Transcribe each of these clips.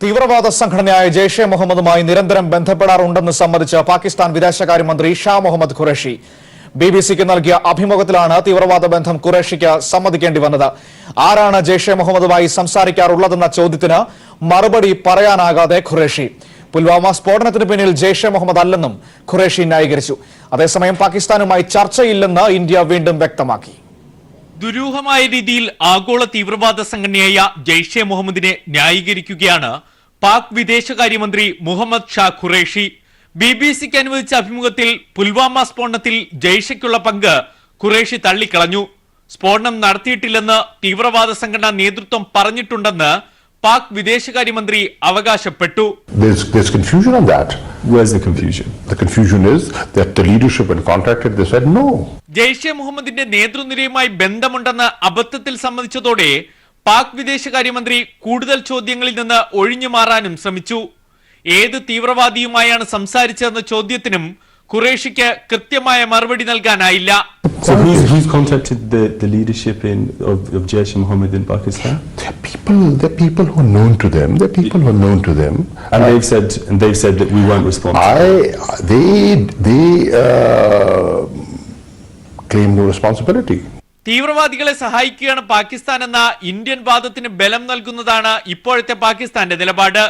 തീവ്രവാദ സംഘടനയായ ജെയ്ഷെ മുഹമ്മദുമായി നിരന്തരം ബന്ധപ്പെടാറുണ്ടെന്ന് സമ്മതിച്ച പാകിസ്ഥാൻ വിദേശകാര്യമന്ത്രി ഷാ മുഹമ്മദ് ഖുറേഷി ബിബിസിക്ക് നൽകിയ അഭിമുഖത്തിലാണ് തീവ്രവാദ ബന്ധം ഖുറേഷിക്ക് സമ്മതിക്കേണ്ടി വന്നത്. ആരാണ് ജെയ്ഷെ മുഹമ്മദുമായി സംസാരിക്കാറുള്ളതെന്ന ചോദ്യത്തിന് മറുപടി പറയാനാകാതെ ഖുറേഷി പുൽവാമ സ്ഫോടനത്തിന് പിന്നിൽ ജെയ്ഷെ മുഹമ്മദ് അല്ലെന്നും ഖുറേഷി ന്യായീകരിച്ചു. അതേസമയം പാകിസ്ഥാനുമായി ചർച്ചയില്ലെന്ന് ഇന്ത്യ വീണ്ടും വ്യക്തമാക്കി. ദുരൂഹമായ രീതിയിൽ ആഗോള തീവ്രവാദ സംഘടനയായ ജെയ്ഷെ മുഹമ്മദിനെ ന്യായീകരിക്കുകയാണ് പാക് വിദേശകാര്യമന്ത്രി മുഹമ്മദ് ഷാ ഖുറേഷി. ബിബിസിക്ക് അനുവദിച്ച അഭിമുഖത്തിൽ പുൽവാമ സ്ഫോടനത്തിൽ ജെയ്ഷയ്ക്കുള്ള പങ്ക് ഖുറേഷി തള്ളിക്കളഞ്ഞു. സ്ഫോടനം നടത്തിയിട്ടില്ലെന്ന് തീവ്രവാദ സംഘടനാ നേതൃത്വം പറഞ്ഞിട്ടുണ്ടെന്ന് പാക് വിദേശകാര്യമന്ത്രി അവകാശപ്പെട്ടു. There's confusion on that. Where's the confusion? The confusion is that the leadership when contacted they said no. Jaish മുഹമ്മദിന്റെ നേതൃനിരയുമായി ബന്ധമുണ്ടെന്ന് അബദ്ധത്തിൽ സമ്മതിച്ചതോടെ പാക് വിദേശകാര്യമന്ത്രി കൂടുതൽ ചോദ്യങ്ങളിൽ നിന്ന് ഒഴിഞ്ഞു മാറാനും ശ്രമിച്ചു. ഏത് തീവ്രവാദിയുമായാണ് സംസാരിച്ചതെന്ന ചോദ്യത്തിനും ഖുറേഷിക്ക് കൃത്യമായ മറുപടി നൽകാനായില്ല. So who's contacted the leadership of Jaish-e-Mohammed in Pakistan? They're people who are known to them. They're people who are known to them. And they've said that we won't respond. They claim no responsibility. തീവ്രവാദികളെ സഹായിക്കുകയാണ് പാകിസ്ഥാൻ എന്ന Indian വാദത്തിന് ബലം നൽകുന്നതാണ് ഇപ്പോഴത്തെ പാകിസ്ഥാന്റെ നിലപാട്.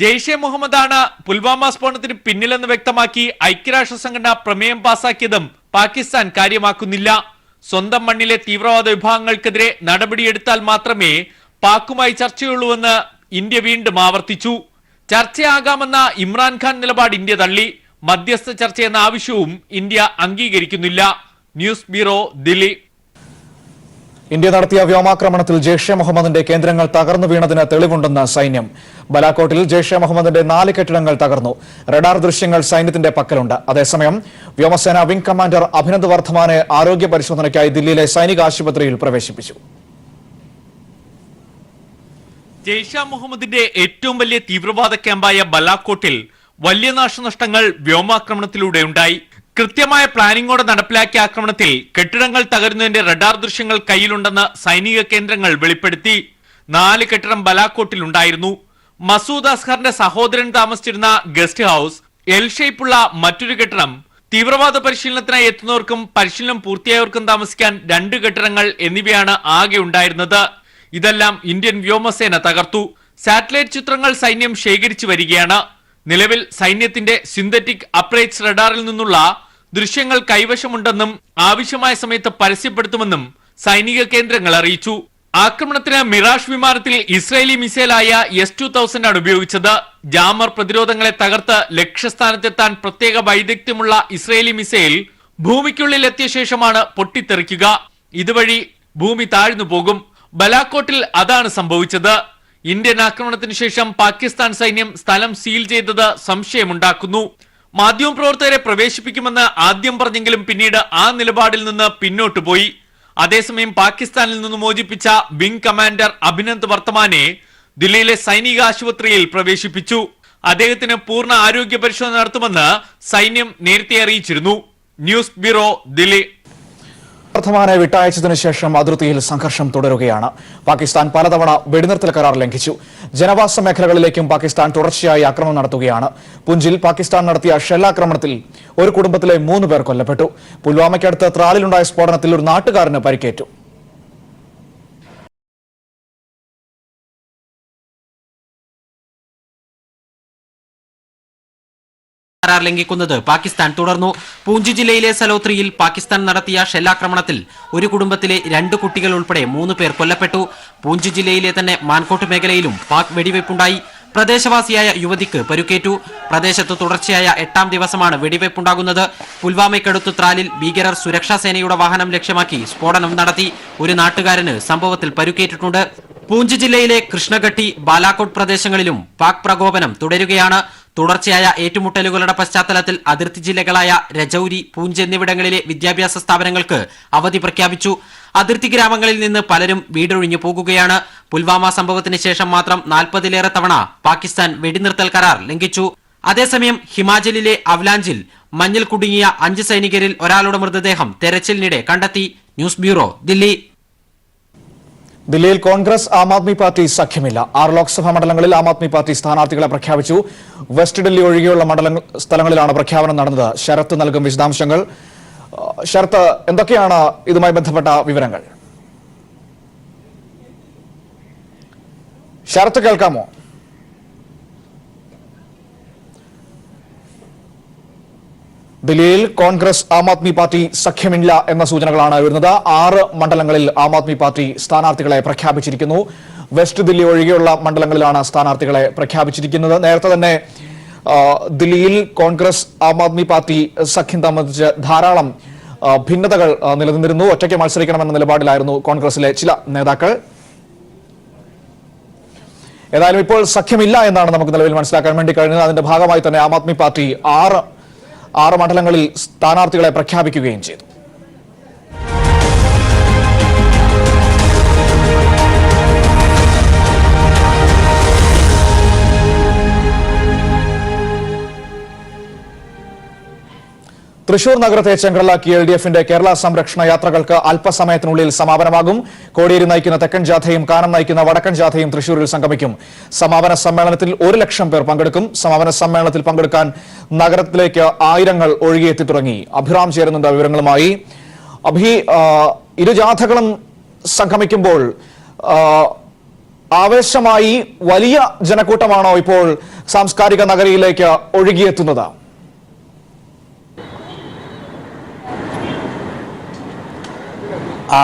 ജെയ്ഷെ മുഹമ്മദാണ് പുൽവാമ സ്ഫോടനത്തിന് പിന്നിലെന്ന് വ്യക്തമാക്കി ഐക്യരാഷ്ട്ര സംഘടന പ്രമേയം പാസാക്കിയതും പാകിസ്ഥാൻ കാര്യമാക്കുന്നില്ല. സ്വന്തം മണ്ണിലെ തീവ്രവാദ വിഭാഗങ്ങൾക്കെതിരെ നടപടിയെടുത്താൽ മാത്രമേ പാക്കുമായി ചർച്ചയുള്ളൂവെന്ന് ഇന്ത്യ വീണ്ടും ആവർത്തിച്ചു. ചർച്ചയാകാമെന്ന ഇമ്രാൻഖാൻ നിലപാട് ഇന്ത്യ തള്ളി. മധ്യസ്ഥ ചർച്ചയെന്ന ആവശ്യവും ഇന്ത്യ അംഗീകരിക്കുന്നില്ല. News bureau, Delhi. ഇന്ത്യ നടത്തിയ വ്യോമാക്രമണത്തിൽ ജെയ്ഷെ മുഹമ്മദിന്റെ കേന്ദ്രങ്ങൾ തകർന്നു വീണതിന് തെളിവുണ്ടെന്ന് സൈന്യം. ബലാക്കോട്ടിൽ ജെയ്ഷെ മുഹമ്മദിന്റെ 4 കെട്ടിടങ്ങൾ തകർന്നു. റഡാർ ദൃശ്യങ്ങൾ സൈന്യത്തിന്റെ പക്കലുണ്ട്. അതേസമയം വ്യോമസേന വിംഗ് കമാൻഡർ അഭിനന്ദ് വർദ്ധമാനെ ആരോഗ്യ പരിശോധനയ്ക്കായി ദില്ലിയിലെ സൈനിക ആശുപത്രിയിൽ പ്രവേശിപ്പിച്ചു. ജെയ്ഷെ മുഹമ്മദിന്റെ ഏറ്റവും വലിയ തീവ്രവാദ ക്യാമ്പായ ബലാക്കോട്ടിൽ വലിയ നാശനഷ്ടങ്ങൾ വ്യോമാക്രമണത്തിലൂടെ ഉണ്ടായി. കൃത്യമായ പ്ലാനിങ്ങോടെ നടപ്പിലാക്കിയ ആക്രമണത്തിൽ കെട്ടിടങ്ങൾ തകരുന്നതിന്റെ റഡാർ ദൃശ്യങ്ങൾ കയ്യിലുണ്ടെന്ന് സൈനിക കേന്ദ്രങ്ങൾ വെളിപ്പെടുത്തി. 4 കെട്ടിടം ബലാക്കോട്ടിൽ ഉണ്ടായിരുന്നു. മസൂദ് അസ്ഹറിന്റെ സഹോദരൻ താമസിച്ചിരുന്ന ഗസ്റ്റ് ഹൌസ്, എൽ ഷേപ്പുള്ള മറ്റൊരു കെട്ടിടം, തീവ്രവാദ പരിശീലനത്തിനായി എത്തുന്നവർക്കും പരിശീലനം പൂർത്തിയായവർക്കും താമസിക്കാൻ 2 കെട്ടിടങ്ങൾ എന്നിവയാണ് ആകെ ഉണ്ടായിരുന്നത്. ഇതെല്ലാം ഇന്ത്യൻ വ്യോമസേന തകർത്തു. സാറ്റലൈറ്റ് ചിത്രങ്ങൾ സൈന്യം ശേഖരിച്ചു വരികയാണ്. നിലവിൽ സൈന്യത്തിന്റെ സിന്തറ്റിക് അപ്രേറ്റ്സ് റഡാറിൽ നിന്നുള്ള ദൃശ്യങ്ങൾ കൈവശമുണ്ടെന്നും ആവശ്യമായ സമയത്ത് പരസ്യപ്പെടുത്തുമെന്നും സൈനിക കേന്ദ്രങ്ങൾ അറിയിച്ചു. ആക്രമണത്തിന് മിറാഷ് വിമാനത്തിൽ ഇസ്രായേലി മിസൈലായ S-2000 ആണ് ഉപയോഗിച്ചത്. ജാമർ പ്രതിരോധങ്ങളെ തകർത്ത് ലക്ഷ്യസ്ഥാനത്തെത്താൻ പ്രത്യേക വൈദഗ്ധ്യമുള്ള ഇസ്രായേലി മിസൈൽ ഭൂമിക്കുള്ളിൽ എത്തിയ ശേഷമാണ് പൊട്ടിത്തെറിക്കുക. ഇതുവഴി ഭൂമി താഴ്ന്നു പോകും. ബലാക്കോട്ടിൽ അതാണ് സംഭവിച്ചത്. ഇന്ത്യൻ ആക്രമണത്തിന് ശേഷം പാകിസ്ഥാൻ സൈന്യം സ്ഥലം സീൽ ചെയ്തത് സംശയമുണ്ടാക്കുന്നു. മാധ്യമപ്രവർത്തകരെ പ്രവേശിപ്പിക്കുമെന്ന് ആദ്യം പറഞ്ഞെങ്കിലും പിന്നീട് ആ നിലപാടിൽ നിന്ന് പിന്നോട്ടു പോയി. അതേസമയം പാകിസ്ഥാനിൽ നിന്ന് മോചിപ്പിച്ച വിംഗ് കമാൻഡർ അഭിനന്ദ് വർദ്ധമാനെ ദില്ലിയിലെ സൈനിക ആശുപത്രിയിൽ പ്രവേശിപ്പിച്ചു. അദ്ദേഹത്തിന് പൂർണ്ണ ആരോഗ്യ പരിശോധന നടത്തുമെന്ന് സൈന്യം നേരത്തെ അറിയിച്ചിരുന്നു. News bureau, Delhi. വർദ്ധമാനെ വിട്ടയച്ചതിനു ശേഷം അതിർത്തിയിൽ സംഘർഷം തുടരുകയാണ്. പാകിസ്ഥാൻ പലതവണ വെടിനിർത്തൽ കരാർ ലംഘിച്ചു. ജനവാസ മേഖലകളിലേക്കും പാകിസ്ഥാൻ തുടർച്ചയായി ആക്രമണം നടത്തുകയാണ്. പുഞ്ചിൽ പാകിസ്ഥാൻ നടത്തിയ ഷെല്ലാക്രമണത്തിൽ ഒരു കുടുംബത്തിലെ 3 പേർ കൊല്ലപ്പെട്ടു. പുൽവാമയ്ക്കടുത്ത് ത്രാലിലുണ്ടായ സ്ഫോടനത്തിൽ ഒരു നാട്ടുകാരന് പരിക്കേറ്റു. കരാർ ലംഘിക്കുന്നത് പാകിസ്ഥാൻ തുടർന്നു. പൂഞ്ച് ജില്ലയിലെ സലോത്രിയിൽ പാകിസ്ഥാൻ നടത്തിയ ഷെല്ലാക്രമണത്തിൽ ഒരു കുടുംബത്തിലെ 2 കുട്ടികൾ ഉൾപ്പെടെ 3 പേർ കൊല്ലപ്പെട്ടു. പൂഞ്ച് ജില്ലയിലെ തന്നെ മാൻകോട്ട് മേഖലയിലും പാക് വെടിവയ്പുണ്ടായി. പ്രദേശവാസിയായ യുവതിക്ക് പരുക്കേറ്റു. പ്രദേശത്ത് തുടർച്ചയായ 8ാം ദിവസമാണ് വെടിവയ്പുണ്ടാകുന്നത്. പുൽവാമയ്ക്കടുത്ത് ത്രാലിൽ ഭീകരർ സുരക്ഷാ സേനയുടെ വാഹനം ലക്ഷ്യമാക്കി സ്ഫോടനം നടത്തി. ഒരു നാട്ടുകാരന് സംഭവത്തിൽ പരുക്കേറ്റിട്ടുണ്ട്. പൂഞ്ച് ജില്ലയിലെ കൃഷ്ണഘട്ടി, ബാലാക്കോട്ട് പ്രദേശങ്ങളിലും പാക് പ്രകോപനം തുടരുകയാണ്. തുടർച്ചയായ ഏറ്റുമുട്ടലുകളുടെ പശ്ചാത്തലത്തിൽ അതിർത്തി ജില്ലകളായ രജൌരി, പൂഞ്ച് എന്നിവിടങ്ങളിലെ വിദ്യാഭ്യാസ സ്ഥാപനങ്ങൾക്ക് അവധി പ്രഖ്യാപിച്ചു. അതിർത്തി ഗ്രാമങ്ങളിൽ നിന്ന് പലരും വീടൊഴിഞ്ഞു പോകുകയാണ്. പുൽവാമ സംഭവത്തിന് ശേഷം മാത്രം 40ലേറെ തവണ പാകിസ്ഥാൻ വെടിനിർത്തൽ കരാർ ലംഘിച്ചു. അതേസമയം ഹിമാചലിലെ അവലാഞ്ചിൽ മഞ്ഞിൽ കുടുങ്ങിയ 5 സൈനികരിൽ ഒരാളുടെ മൃതദേഹം തെരച്ചിലിനിടെ കണ്ടെത്തി. News bureau, Delhi. ദില്ലിയിൽ കോൺഗ്രസ് ആം ആദ്മി പാർട്ടി സഖ്യമില്ല. 6 ലോക്സഭാ മണ്ഡലങ്ങളിൽ ആം ആദ്മി പാർട്ടി സ്ഥാനാർത്ഥികളെ പ്രഖ്യാപിച്ചു. വെസ്റ്റ് ഡൽഹി ഒഴികെയുള്ള സ്ഥലങ്ങളിലാണ് പ്രഖ്യാപനം നടന്നത്. ശരത്ത് നൽകും വിശദാംശങ്ങൾ. ശരത്ത്, എന്തൊക്കെയാണ് ഇതുമായി ബന്ധപ്പെട്ട വിവരങ്ങൾ? ശരത്ത്, കേൾക്കാമോ? ദില്ലിയിൽ കോൺഗ്രസ് ആം ആദ്മി പാർട്ടി സഖ്യമില്ല എന്ന സൂചനകളാണ് വരുന്നത്. 6 മണ്ഡലങ്ങളിൽ ആം ആദ്മി പാർട്ടി സ്ഥാനാർത്ഥികളെ പ്രഖ്യാപിച്ചിരിക്കുന്നു. വെസ്റ്റ് ദില്ലി ഒഴികെയുള്ള മണ്ഡലങ്ങളിലാണ് സ്ഥാനാർത്ഥികളെ പ്രഖ്യാപിച്ചിരിക്കുന്നത്. നേരത്തെ തന്നെ ദില്ലിയിൽ കോൺഗ്രസ് ആം ആദ്മി പാർട്ടി സഖ്യം സംബന്ധിച്ച് ധാരാളം ഭിന്നതകൾ നിലനിന്നിരുന്നു. ഒറ്റയ്ക്ക് മത്സരിക്കണമെന്ന നിലപാടിലായിരുന്നു കോൺഗ്രസിലെ ചില നേതാക്കൾ. ഏതായാലും ഇപ്പോൾ സഖ്യമില്ല എന്നാണ് നമുക്ക് നിലവിൽ മനസ്സിലാക്കാൻ വേണ്ടി കഴിഞ്ഞത്. അതിന്റെ ഭാഗമായി തന്നെ ആം ആദ്മി പാർട്ടി 6 മണ്ഡലങ്ങളിൽ സ്ഥാനാർത്ഥികളെ പ്രഖ്യാപിക്കുകയും ചെയ്തു. തൃശൂർ നഗരത്തെ ചെങ്കടലാക്കി LDF-ന്റെ കേരള സംരക്ഷണ യാത്രകൾക്ക് അല്പസമയത്തിനുള്ളിൽ സമാപനമാകും. കോടിയേരി നയിക്കുന്ന തെക്കൻ ജാഥയും കാനം നയിക്കുന്ന വടക്കൻ ജാഥയും തൃശൂരിൽ സംഗമിക്കും. സമാപന സമ്മേളനത്തിൽ 1 ലക്ഷം പേർ പങ്കെടുക്കും. സമാപന സമ്മേളനത്തിൽ പങ്കെടുക്കാൻ നഗരത്തിലേക്ക് ആയിരങ്ങൾ ഒഴുകിയെത്തി തുടങ്ങി. അഭിറാം ചേരുന്നുണ്ട് വിവരങ്ങളുമായി. ഇരു ജാഥകളും സംഗമിക്കുമ്പോൾ ആവേശമായി വലിയ ജനക്കൂട്ടമാണോ ഇപ്പോൾ സാംസ്കാരിക നഗരിയിലേക്ക് ഒഴുകിയെത്തുന്നത്?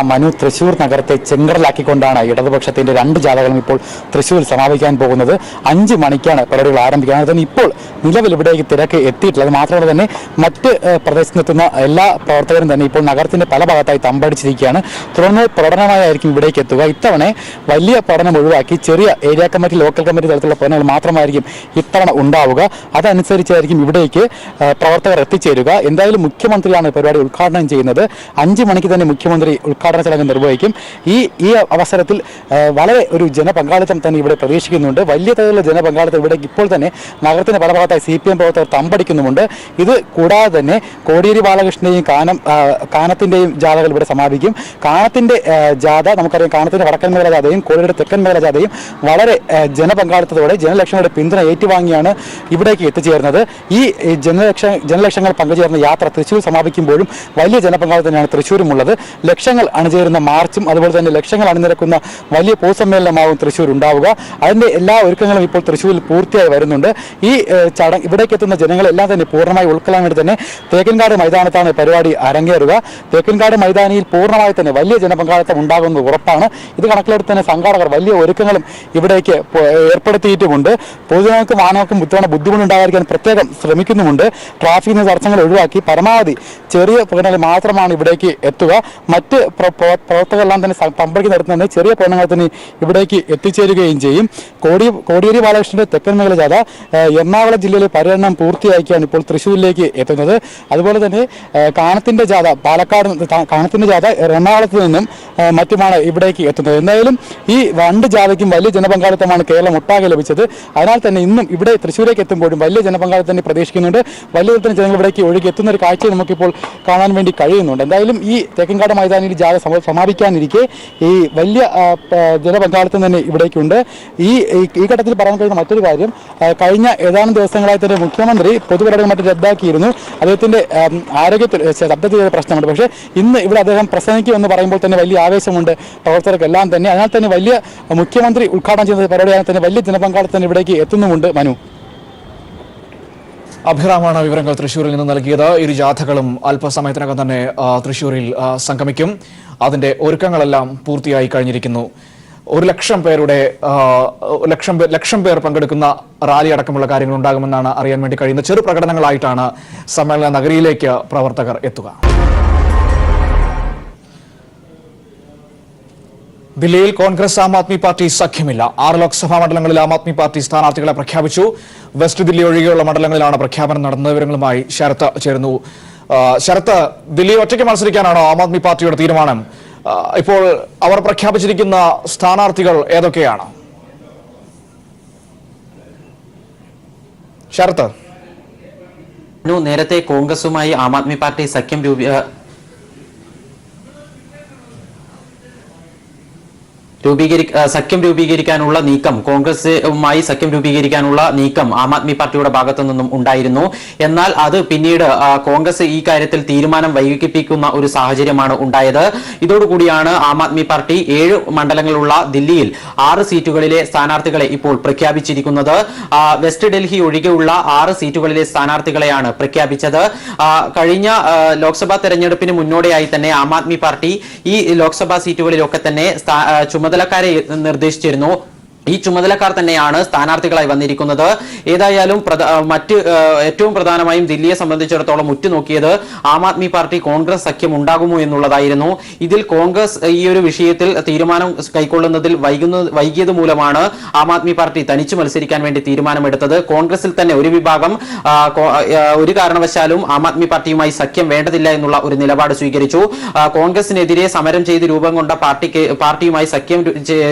മനു, തൃശൂർ നഗരത്തെ ചെങ്കടലാക്കിക്കൊണ്ടാണ് ഇടതുപക്ഷത്തിന്റെ 2 ജാഥകളും ഇപ്പോൾ തൃശൂരിൽ സമാപിക്കാൻ പോകുന്നത്. 5 മണിക്കാണ് പരിപാടികൾ ആരംഭിക്കുന്നത്. അതിന് ഇപ്പോൾ നിലവിൽ ഇവിടേക്ക് തിരക്ക് എത്തിയിട്ടില്ല. അത് മാത്രമല്ല തന്നെ മറ്റ് പ്രദേശത്ത് നിന്നെത്തുന്ന എല്ലാ പ്രവർത്തകരും തന്നെ ഇപ്പോൾ നഗരത്തിന്റെ പല ഭാഗത്തായി തമ്പടിച്ചിരിക്കുകയാണ്. തുടർന്ന് പ്രകടനമായിരിക്കും ഇവിടേക്ക് എത്തുക. ഇത്തവണ വലിയ പഠനം ഒഴിവാക്കി ചെറിയ ഏരിയ കമ്മിറ്റി, ലോക്കൽ കമ്മിറ്റി തലത്തിലുള്ള പഠനങ്ങൾ മാത്രമായിരിക്കും ഇത്തവണ ഉണ്ടാവുക. അതനുസരിച്ചായിരിക്കും ഇവിടേക്ക് പ്രവർത്തകർ എത്തിച്ചേരുക. എന്തായാലും മുഖ്യമന്ത്രിയാണ് പരിപാടി ഉദ്ഘാടനം ചെയ്യുന്നത്. 5 മണിക്ക് തന്നെ മുഖ്യമന്ത്രി ഉദ്ഘാടന ചടങ്ങ് നിർവഹിക്കും. ഈ അവസരത്തിൽ വളരെ ഒരു ജനപങ്കാളിത്തം തന്നെ ഇവിടെ പ്രതീക്ഷിക്കുന്നുണ്ട്. വലിയ തോതിലുള്ള ജനപങ്കാളിത്തം ഇവിടെ ഇപ്പോൾ തന്നെ നഗരത്തിന്റെ പല ഭാഗത്തായി CPM പ്രവർത്തകർ തമ്പടിക്കുന്നുമുണ്ട്. ഇത് കൂടാതെ തന്നെ കോടിയേരി ബാലകൃഷ്ണന്റെയും കാനത്തിന്റെയും ജാഥകൾ ഇവിടെ സമാപിക്കും. കാനത്തിന്റെ ജാഥ നമുക്കറിയാം, കാനത്തിന്റെ വടക്കൻ മേഖല ജാഥയും കോടിയേരിയുടെ തെക്കൻ മേഖല ജാഥയും വളരെ ജനപങ്കാളിത്തത്തോടെ ജനലക്ഷങ്ങളുടെ പിന്തുണ ഏറ്റുവാങ്ങിയാണ് ഇവിടേക്ക് എത്തിച്ചേർന്നത്. ഈ ജനലക്ഷങ്ങൾ പങ്കുചേർന്ന യാത്ര തൃശ്ശൂർ സമാപിക്കുമ്പോഴും വലിയ ജനപങ്കാളിത്തം തന്നെയാണ് തൃശ്ശൂരുമുള്ളത്. ലക്ഷങ്ങൾ അണിചേരുന്ന മാർച്ചും അതുപോലെ തന്നെ ലക്ഷങ്ങൾ അണിനിരക്കുന്ന വലിയ പൊതുസമ്മേളനമാവും തൃശ്ശൂർ ഉണ്ടാവുക. അതിന്റെ എല്ലാ ഒരുക്കങ്ങളും ഇപ്പോൾ തൃശ്ശൂരിൽ പൂർത്തിയായി വരുന്നുണ്ട്. ഈ ചടങ്ങ് ഇവിടേക്ക് എത്തുന്ന ജനങ്ങളെല്ലാം തന്നെ പൂർണ്ണമായി ഉൾക്കൊള്ളാൻ വേണ്ടി തന്നെ തേക്കിൻകാട് മൈതാനത്താണ് പരിപാടി അരങ്ങേറുക. തേക്കിൻകാട് മൈതാനിയിൽ പൂർണ്ണമായി തന്നെ വലിയ ജനപങ്കാളിത്തം ഉണ്ടാകുന്നത് ഉറപ്പാണ്. ഇത് കണക്കിലെടുത്ത് തന്നെ സംഘാടകർ വലിയ ഒരുക്കങ്ങളും ഇവിടേക്ക് ഏർപ്പെടുത്തിയിട്ടുമുണ്ട്. പൊതുജനങ്ങൾക്കും വാഹനങ്ങൾക്കും ഇത്തവണ ബുദ്ധിമുട്ടുണ്ടാകാതിരിക്കാൻ പ്രത്യേകം ശ്രമിക്കുന്നുമുണ്ട്. ട്രാഫിക് തടസ്സങ്ങൾ ഒഴിവാക്കി പരമാവധി ചെറിയ പ്രകടനങ്ങൾ മാത്രമാണ് ഇവിടേക്ക് എത്തുക. മറ്റ് പ്രവർത്തകരെല്ലാം തന്നെ പമ്പയ്ക്ക് നടത്തുന്ന ചെറിയ പ്രകടനങ്ങൾ തന്നെ ഇവിടേക്ക് എത്തിച്ചേരുകയും ചെയ്യും. കോടിയേരി ബാലകൃഷ്ണന്റെ തെക്കൻ മേഖല ജാഥ എറണാകുളം ജില്ലയിലെ പര്യടനം പൂർത്തിയാക്കിയാണ് ഇപ്പോൾ തൃശ്ശൂരിലേക്ക് എത്തുന്നത്. അതുപോലെ തന്നെ കാനത്തിന്റെ ജാഥ കാനത്തിന്റെ ജാഥ എറണാകുളത്ത് നിന്നും മറ്റുമാണ് ഇവിടേക്ക് എത്തുന്നത്. എന്തായാലും ഈ 2 ജാഥയ്ക്കും വലിയ ജനപങ്കാളിത്തമാണ് കേരളം ഒട്ടാകെ ലഭിച്ചത്. അതിനാൽ തന്നെ ഇന്നും ഇവിടെ തൃശ്ശൂരേക്ക് എത്തുമ്പോഴും വലിയ ജനപങ്കാളിത്തം തന്നെ പ്രതീക്ഷിക്കുന്നുണ്ട്. വലിയ തരത്തിൽ ജനങ്ങൾ ഇവിടേക്ക് ഒഴുകി എത്തുന്ന ഒരു കാഴ്ച നമുക്കിപ്പോൾ കാണാൻ വേണ്ടി കഴിയുന്നുണ്ട്. എന്തായാലും ഈ തേക്കിൻകാട് മൈതാനിയിൽ ജാഥ സമാപിക്കാനിരിക്കെ ഈ വലിയ ജനപങ്കാളിത്തം തന്നെ ഇവിടേക്കുണ്ട്. ഈ ഘട്ടത്തിൽ പറയാൻ കഴിയുന്ന മറ്റൊരു കാര്യം, കഴിഞ്ഞ ഏതാനും ദിവസങ്ങളായി തന്നെ മുഖ്യമന്ത്രി പൊതുപരിപാടികൾ മറ്റും റദ്ദാക്കിയിരുന്നു. അദ്ദേഹത്തിന്റെ ആരോഗ്യത്തിൽ ശബ്ദത്തിൽ പ്രശ്നമുണ്ട്. പക്ഷേ ഇന്ന് ഇവിടെ അദ്ദേഹം പ്രസംഗിക്കുമെന്ന് പറയുമ്പോൾ തന്നെ വലിയ ആവേശമുണ്ട് പ്രവർത്തകർക്കെല്ലാം തന്നെ. അതിനാൽ തന്നെ വലിയ മുഖ്യമന്ത്രി ഉദ്ഘാടനം ചെയ്യുന്ന പരിപാടിയാണ് തന്നെ വലിയ ജനപങ്കാളിത്തം ഇവിടേക്ക് എത്തുന്നുമുണ്ട്. മനു, അഭിറാമാണ് വിവരങ്ങൾ തൃശ്ശൂരിൽ നിന്ന് നൽകിയത്. ഇരു ജാഥകളും അല്പസമയത്തിനകം തന്നെ തൃശ്ശൂരിൽ സംഗമിക്കും. അതിന്റെ ഒരുക്കങ്ങളെല്ലാം പൂർത്തിയായി കഴിഞ്ഞിരിക്കുന്നു. 1 ലക്ഷം പേർ പങ്കെടുക്കുന്ന റാലി അടക്കമുള്ള കാര്യങ്ങൾ ഉണ്ടാകുമെന്നാണ് അറിയാൻ വേണ്ടി കഴിയുന്നത്. ചെറു പ്രകടനങ്ങളായിട്ടാണ് സമ്മേളന നഗരിയിലേക്ക് പ്രവർത്തകർ എത്തുക. ദില്ലിയിൽ കോൺഗ്രസ് ആം ആദ്മി പാർട്ടി സഖ്യമില്ല. 6 ലോക്സഭാ മണ്ഡലങ്ങളിൽ ആം ആദ്മി പാർട്ടി സ്ഥാനാർത്ഥികളെ പ്രഖ്യാപിച്ചു. വെസ്റ്റ് ദില്ലി ഒഴികെയുള്ള മണ്ഡലങ്ങളിലാണ് പ്രഖ്യാപനം നടന്ന വിവരങ്ങളുമായി ശരത്ത് ചേരുന്നു. ശരത്ത്, ദില്ലി ഒറ്റയ്ക്ക് മത്സരിക്കാനാണോ ആം ആദ്മി പാർട്ടിയുടെ തീരുമാനം? ഇപ്പോൾ അവർ പ്രഖ്യാപിച്ചിരിക്കുന്ന സ്ഥാനാർത്ഥികൾ ഏതൊക്കെയാണ്? ശരത്ത്, നേരത്തെ കോൺഗ്രസുമായി ആം ആദ്മി പാർട്ടി സഖ്യം സഖ്യം രൂപീകരിക്കാനുള്ള നീക്കം, കോൺഗ്രസുമായി സഖ്യം രൂപീകരിക്കാനുള്ള നീക്കം ആം ആദ്മി പാർട്ടിയുടെ ഭാഗത്തു നിന്നും ഉണ്ടായിരുന്നു. എന്നാൽ അത് പിന്നീട് കോൺഗ്രസ് ഈ കാര്യത്തിൽ തീരുമാനം വൈകിപ്പിക്കുന്ന ഒരു സാഹചര്യമാണ് ഉണ്ടായത്. ഇതോടുകൂടിയാണ് ആം ആദ്മി പാർട്ടി 7 മണ്ഡലങ്ങളുള്ള ദില്ലിയിൽ 6 സീറ്റുകളിലെ സ്ഥാനാർത്ഥികളെ ഇപ്പോൾ പ്രഖ്യാപിച്ചിരിക്കുന്നത്. വെസ്റ്റ് ഡൽഹി ഒഴികെയുള്ള 6 സീറ്റുകളിലെ സ്ഥാനാർത്ഥികളെയാണ് പ്രഖ്യാപിച്ചത്. കഴിഞ്ഞ ലോക്സഭാ തെരഞ്ഞെടുപ്പിന് മുന്നോടിയായി തന്നെ ആം ആദ്മി പാർട്ടി ഈ ലോക്സഭാ സീറ്റുകളിലൊക്കെ തന്നെ ചുമതലക്കാരെ നിർദ്ദേശിച്ചിരുന്നു. ഈ ചുമതലക്കാർ തന്നെയാണ് സ്ഥാനാർത്ഥികളായി വന്നിരിക്കുന്നത്. ഏതായാലും ഏറ്റവും പ്രധാനമായും ദില്ലിയെ സംബന്ധിച്ചിടത്തോളം ഉറ്റുനോക്കിയത് ആം ആദ്മി പാർട്ടി കോൺഗ്രസ് സഖ്യം ഉണ്ടാകുമോ എന്നുള്ളതായിരുന്നു. ഇതിൽ കോൺഗ്രസ് ഈ ഒരു വിഷയത്തിൽ തീരുമാനം കൈക്കൊള്ളുന്നതിൽ വൈകിയത് മൂലമാണ് ആം ആദ്മി പാർട്ടി തനിച്ചു മത്സരിക്കാൻ വേണ്ടി തീരുമാനമെടുത്തത്. കോൺഗ്രസിൽ തന്നെ ഒരു വിഭാഗം ഒരു കാരണവശാലും ആം ആദ്മി പാർട്ടിയുമായി സഖ്യം വേണ്ടതില്ല എന്നുള്ള ഒരു നിലപാട് സ്വീകരിച്ചു. കോൺഗ്രസിനെതിരെ സമരം ചെയ്ത് രൂപം കൊണ്ട പാർട്ടിയുമായി സഖ്യം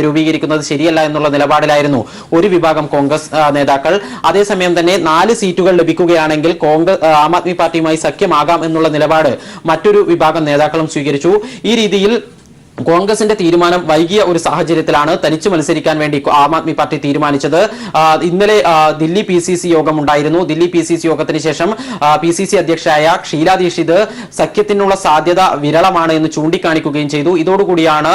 രൂപീകരിക്കുന്നത് ശരിയല്ല എന്നുള്ള നിലപാടിലായിരുന്നു ഒരു വിഭാഗം കോൺഗ്രസ് നേതാക്കൾ. അതേസമയം തന്നെ 4 സീറ്റുകൾ ലഭിക്കുകയാണെങ്കിൽ ആം ആദ്മി പാർട്ടിയുമായി സഖ്യമാകാം എന്നുള്ള നിലപാട് മറ്റൊരു വിഭാഗം നേതാക്കളും സ്വീകരിച്ചു. ഈ രീതിയിൽ കോൺഗ്രസിന്റെ തീരുമാനം വൈകിയ ഒരു സാഹചര്യത്തിലാണ് തനിച്ചു മത്സരിക്കാൻ വേണ്ടി ആം ആദ്മി പാർട്ടി തീരുമാനിച്ചത്. ഇന്നലെ ദില്ലി PCC യോഗം ഉണ്ടായിരുന്നു. ദില്ലി PCC യോഗത്തിന് ശേഷം PCC അധ്യക്ഷയായ ഷീല ദീക്ഷിത് സഖ്യത്തിനുള്ള സാധ്യത വിരളമാണ് എന്ന് ചൂണ്ടിക്കാണിക്കുകയും ചെയ്തു. ഇതോടുകൂടിയാണ്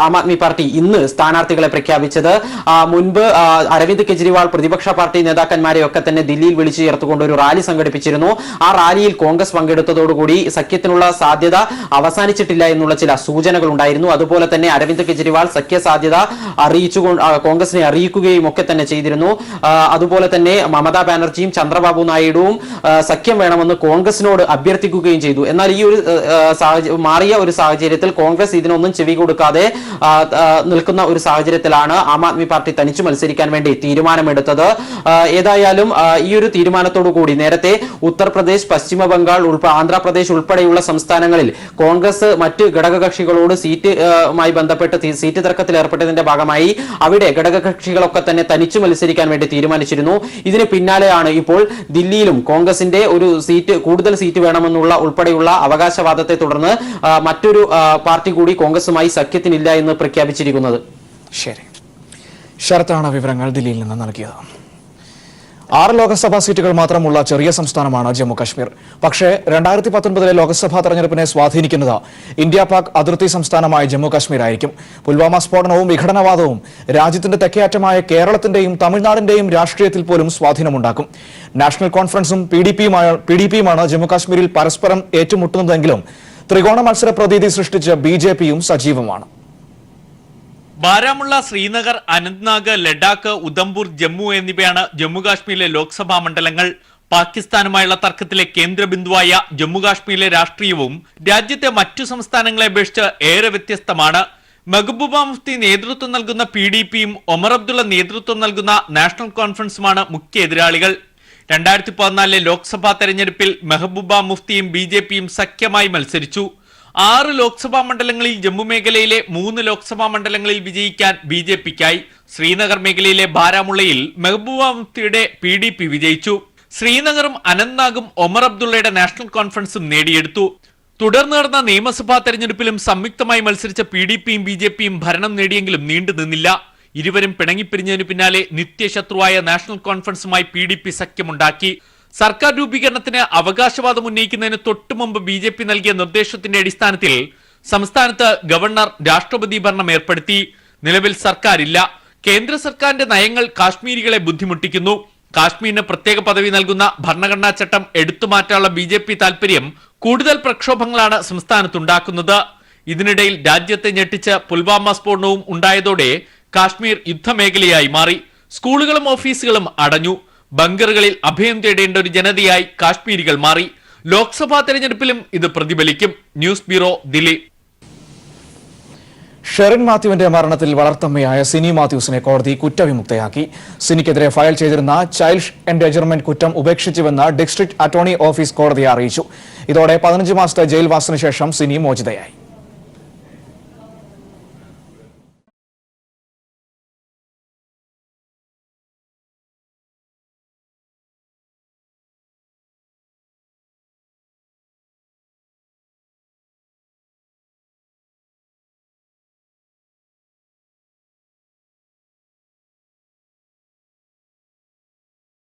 ആം ആദ്മി പാർട്ടി ഇന്ന് സ്ഥാനാർത്ഥികളെ പ്രഖ്യാപിച്ചത്. മുൻപ് അരവിന്ദ് കെജ്രിവാൾ പ്രതിപക്ഷ പാർട്ടി നേതാക്കന്മാരെയൊക്കെ തന്നെ ദില്ലിയിൽ വിളിച്ചു ചേർത്തുകൊണ്ട് ഒരു റാലി സംഘടിപ്പിച്ചിരുന്നു. ആ റാലിയിൽ കോൺഗ്രസ് പങ്കെടുത്തതോടുകൂടി സഖ്യത്തിനുള്ള സാധ്യത അവസാനിച്ചിട്ടില്ല എന്നുള്ള ചില സൂചനകൾ ഉണ്ടായിരുന്നു. അതുപോലെ തന്നെ അരവിന്ദ് കെജ്രിവാൾ സഖ്യ സാധ്യത കോൺഗ്രസിനെ അറിയിക്കുകയും ഒക്കെ തന്നെ ചെയ്തിരുന്നു. അതുപോലെ തന്നെ മമതാ ബാനർജിയും ചന്ദ്രബാബു നായിഡുവും സഖ്യം വേണമെന്ന് കോൺഗ്രസിനോട് അഭ്യർത്ഥിക്കുകയും ചെയ്തു. എന്നാൽ ഈ ഒരു മാറിയ ഒരു സാഹചര്യത്തിൽ കോൺഗ്രസ് ഇതിനൊന്നും ചെവി കൊടുക്കാതെ നിൽക്കുന്ന ഒരു സാഹചര്യത്തിലാണ് ആം ആദ്മി പാർട്ടി തനിച്ചു മത്സരിക്കാൻ വേണ്ടി തീരുമാനമെടുത്തത്. ഏതായാലും ഈ ഒരു തീരുമാനത്തോടു കൂടി നേരത്തെ ഉത്തർപ്രദേശ്, പശ്ചിമ ബംഗാൾ, ആന്ധ്രാപ്രദേശ് ഉൾപ്പെടെയുള്ള സംസ്ഥാനങ്ങളിൽ കോൺഗ്രസ് മറ്റ് ഘടകകക്ഷികളോട് സീറ്റുമായി ബന്ധപ്പെട്ട് സീറ്റ് തർക്കത്തിൽ ഏർപ്പെട്ടതിന്റെ ഭാഗമായി അവിടെ ഘടകകക്ഷികളൊക്കെ തന്നെ തനിച്ചു മത്സരിക്കാൻ വേണ്ടി തീരുമാനിച്ചിരുന്നു. ഇതിന് പിന്നാലെയാണ് ഇപ്പോൾ ദില്ലിയിലും കോൺഗ്രസിന്റെ ഒരു കൂടുതൽ സീറ്റ് വേണമെന്നുള്ള ഉൾപ്പെടെയുള്ള അവകാശവാദത്തെ തുടർന്ന് മറ്റൊരു പാർട്ടി കൂടി കോൺഗ്രസുമായി സഖ്യത്തിനില്ല എന്ന് പ്രഖ്യാപിച്ചിരിക്കുന്നത്. ശരി, ശരത്താണ് വിവരങ്ങൾ ദില്ലിയിൽ നിന്ന് നൽകിയത്. 6 ലോക്സഭാ സീറ്റുകൾ മാത്രമുള്ള ചെറിയ സംസ്ഥാനമാണ് ജമ്മു കശ്മീർ. പക്ഷേ 2019 ലോക്സഭാ തെരഞ്ഞെടുപ്പിനെ സ്വാധീനിക്കുന്നത് ഇന്ത്യ പാക് അതിർത്തി സംസ്ഥാനമായ ജമ്മു കശ്മീർ ആയിരിക്കും. പുൽവാമ സ്ഫോടനവും വിഘടനവാദവും രാജ്യത്തിന്റെ തെക്കേ അറ്റമായ കേരളത്തിന്റെയും തമിഴ്നാടിന്റെയും രാഷ്ട്രീയത്തിൽ പോലും സ്വാധീനമുണ്ടാക്കും. നാഷണൽ കോൺഫറൻസും PDPയുമാണ് ജമ്മു കശ്മീരിൽ പരസ്പരം ഏറ്റുമുട്ടുന്നതെങ്കിലും ത്രികോണ മത്സര പ്രതീതി സൃഷ്ടിച്ച് BJPയും സജീവമാണ്. ബാരാമുള്ള, ശ്രീനഗർ, അനന്ത്നാഗ്, ലഡാക്ക്, ഉധംപൂർ, ജമ്മു എന്നിവയാണ് ജമ്മുകാശ്മീരിലെ ലോക്സഭാ മണ്ഡലങ്ങൾ. പാകിസ്ഥാനുമായുള്ള തർക്കത്തിലെ കേന്ദ്രബിന്ദുവായ ജമ്മുകാശ്മീരിലെ രാഷ്ട്രീയവും രാജ്യത്തെ മറ്റു സംസ്ഥാനങ്ങളെ അപേക്ഷിച്ച് ഏറെ വ്യത്യസ്തമാണ്. മെഹബൂബ മുഫ്തി നേതൃത്വം നൽകുന്ന PDPയും ഒമർ അബ്ദുള്ള നേതൃത്വം നൽകുന്ന നാഷണൽ കോൺഫറൻസുമാണ് മുഖ്യ എതിരാളികൾ. 2014 ലോക്സഭാ തെരഞ്ഞെടുപ്പിൽ മെഹബൂബ മുഫ്തിയും BJPയും സഖ്യമായി മത്സരിച്ചു. 6 ലോക്സഭാ മണ്ഡലങ്ങളിൽ ജമ്മു മേഖലയിലെ 3 ലോക്സഭാ മണ്ഡലങ്ങളിൽ വിജയിക്കാൻ BJPക്കായി. ശ്രീനഗർ മേഖലയിലെ ബാരാമുള്ളയിൽ മെഹബൂബ മുഫ്തിയുടെ PDP വിജയിച്ചു. ശ്രീനഗറും അനന്ത്നാഗും ഒമർ അബ്ദുള്ളയുടെ നാഷണൽ കോൺഫറൻസും നേടിയെടുത്തു. തുടർന്ന് നടന്ന നിയമസഭാ തെരഞ്ഞെടുപ്പിലും സംയുക്തമായി മത്സരിച്ച PDPയും BJPയും ഭരണം നേടിയെങ്കിലും നീണ്ടുനിന്നില്ല. ഇരുവരും പിണങ്ങിപ്പിരിഞ്ഞതിനു പിന്നാലെ നിത്യശത്രുവായ നാഷണൽ കോൺഫറൻസുമായി PDP സഖ്യമുണ്ടാക്കി. സർക്കാർ രൂപീകരണത്തിന് അവകാശവാദം ഉന്നയിക്കുന്നതിന് തൊട്ടുമുമ്പ് BJP നൽകിയ നിർദ്ദേശത്തിന്റെ അടിസ്ഥാനത്തിൽ സംസ്ഥാനത്ത് ഗവർണർ രാഷ്ട്രപതി ഭരണം ഏർപ്പെടുത്തി. നിലവിൽ സർക്കാരില്ല. കേന്ദ്ര സർക്കാരിന്റെ നയങ്ങൾ കാശ്മീരികളെ ബുദ്ധിമുട്ടിക്കുന്നു. കാശ്മീരിന് പ്രത്യേക പദവി നൽകുന്ന ഭരണഘടനാ ചട്ടം എടുത്തുമാറ്റാനുള്ള BJP താൽപര്യം കൂടുതൽ പ്രക്ഷോഭങ്ങളാണ് സംസ്ഥാനത്തുണ്ടാക്കുന്നത്. ഇതിനിടയിൽ രാജ്യത്തെ ഞെട്ടിച്ച് പുൽവാമ സ്ഫോടനവും ഉണ്ടായതോടെ കാശ്മീർ യുദ്ധമേഖലയായി മാറി. സ്കൂളുകളും ഓഫീസുകളും അടഞ്ഞു. ബങ്കറുകളിൽ അഭയം തേടേണ്ട ഒരു ജനതയായി കാശ്മീരികൾ മാറി. ലോക്സഭാ തെരഞ്ഞെടുപ്പിലും ഇത് പ്രതിഫലിക്കും. News bureau, Delhi. ഷെറിൻ മാത്യുവിന്റെ മരണത്തിൽ വളർത്തമ്മയായ സിനി മാത്യൂസിനെ കോടതി കുറ്റവിമുക്തയാക്കി. സിനിക്കെതിരെ ഫയൽ ചെയ്തിരുന്ന ചൈൽഡ് എൻഡേഞ്ചർമെന്റ് കുറ്റം ഉപേക്ഷിച്ചുവെന്ന് ഡിസ്ട്രിക്ട് അറ്റോർണി ഓഫീസ് കോടതിയെ അറിയിച്ചു. ഇതോടെ 15 മാസത്തെ ജയിൽവാസത്തിനു ശേഷം സിനി മോചിതയായി.